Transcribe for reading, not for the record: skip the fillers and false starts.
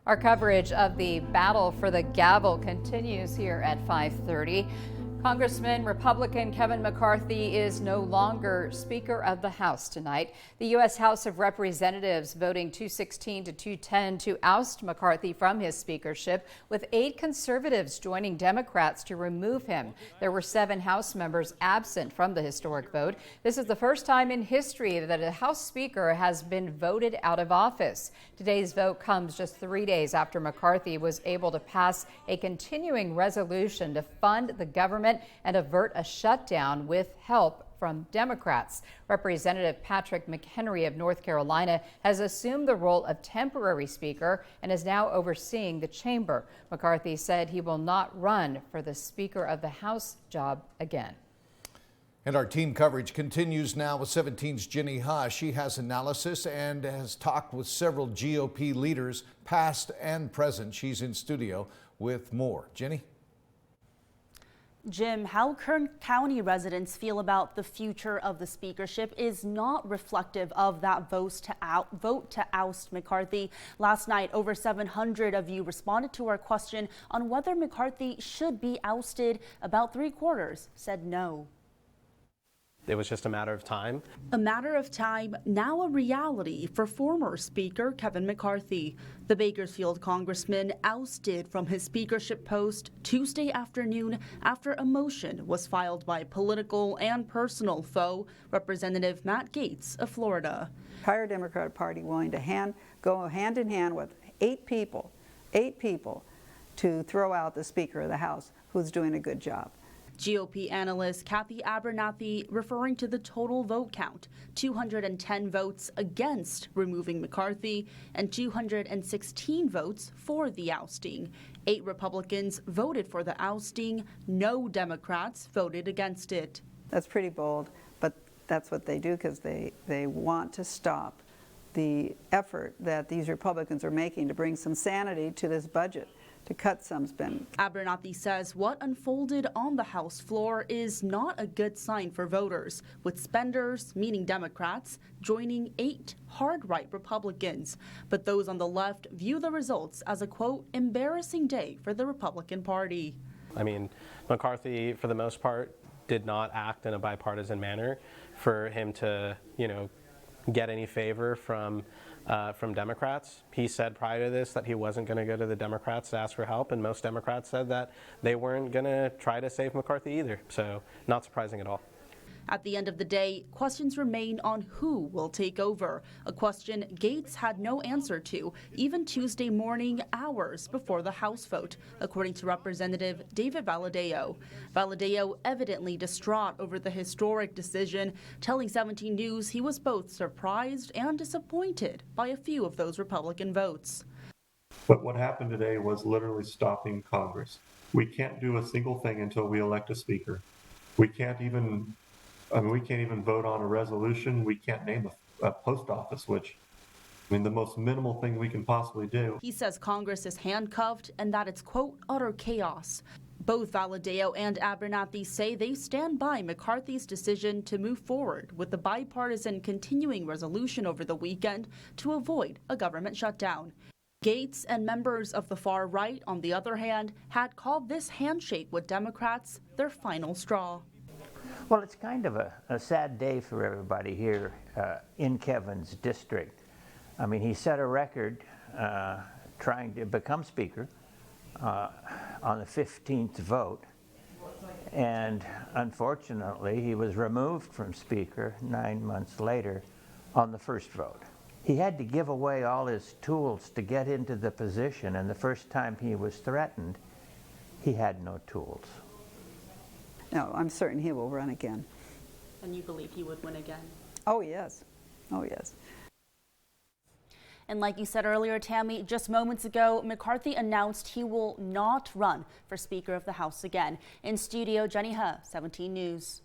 Our coverage of the battle for the gavel continues here at 5:30. Congressman Republican Kevin McCarthy is no longer Speaker of the House tonight. The U.S. House of Representatives voting 216 to 210 to oust McCarthy from his speakership, with 8 conservatives joining Democrats to remove him. There were 7 House members absent from the historic vote. This is the first time in history that a House Speaker has been voted out of office. Today's vote comes just 3 days after McCarthy was able to pass a continuing resolution to fund the government and avert a shutdown with help from Democrats. Representative Patrick McHenry of North Carolina has assumed the role of temporary speaker and is now overseeing the chamber. McCarthy said he will not run for the Speaker of the House job again. And our team coverage continues now with 17's Jenny Ha. She has analysis and has talked with several GOP leaders, past and present. She's in studio with more. Jenny? Jim, how Kern County residents feel about the future of the speakership is not reflective of that vote to oust McCarthy. Last night, over 700 of you responded to our question on whether McCarthy should be ousted. About 3/4 said no. It was just a matter of time. A matter of time, now a reality for former Speaker Kevin McCarthy. The Bakersfield congressman ousted from his speakership post Tuesday afternoon after a motion was filed by political and personal foe, Representative Matt Gaetz of Florida. Entire Democratic Party willing to go hand in hand with 8 people to throw out the Speaker of the House who's doing a good job. GOP analyst Kathy Abernathy referring to the total vote count, 210 votes against removing McCarthy and 216 votes for the ousting. 8 Republicans voted for the ousting, no Democrats voted against it. That's pretty bold, but that's what they do because they want to stop the effort that these Republicans are making to bring some sanity to this budget, to cut some spending. Abernathy says what unfolded on the House floor is not a good sign for voters, with spenders, meaning Democrats, joining 8 hard-right Republicans. But those on the left view the results as a, quote, embarrassing day for the Republican Party. I mean, McCarthy, for the most part, did not act in a bipartisan manner for him to, get any favor from Democrats. He said prior to this that he wasn't going to go to the Democrats to ask for help, and most Democrats said that they weren't going to try to save McCarthy either, so not surprising at all. At the end of the day, questions remain on who will take over, a question Gaetz had no answer to, even Tuesday morning, hours before the House vote, according to Representative David Valadao. Valadao evidently distraught over the historic decision, telling 17 News he was both surprised and disappointed by a few of those Republican votes. But what happened today was literally stopping Congress. We can't do a single thing until we elect a speaker. We can't even vote on a resolution. We can't name a post office, which, the most minimal thing we can possibly do. He says Congress is handcuffed and that it's, quote, utter chaos. Both Valadao and Abernathy say they stand by McCarthy's decision to move forward with the bipartisan continuing resolution over the weekend to avoid a government shutdown. Gaetz and members of the far right, on the other hand, had called this handshake with Democrats their final straw. Well, it's kind of a sad day for everybody here in Kevin's district. He set a record trying to become Speaker on the 15th vote, and unfortunately he was removed from Speaker 9 months later on the first vote. He had to give away all his tools to get into the position, and the first time he was threatened, he had no tools. No, I'm certain he will run again. And you believe he would win again? Oh, yes. Oh, yes. And like you said earlier, Tammy, just moments ago, McCarthy announced he will not run for Speaker of the House again. In studio, Jenny Ha, 17 News.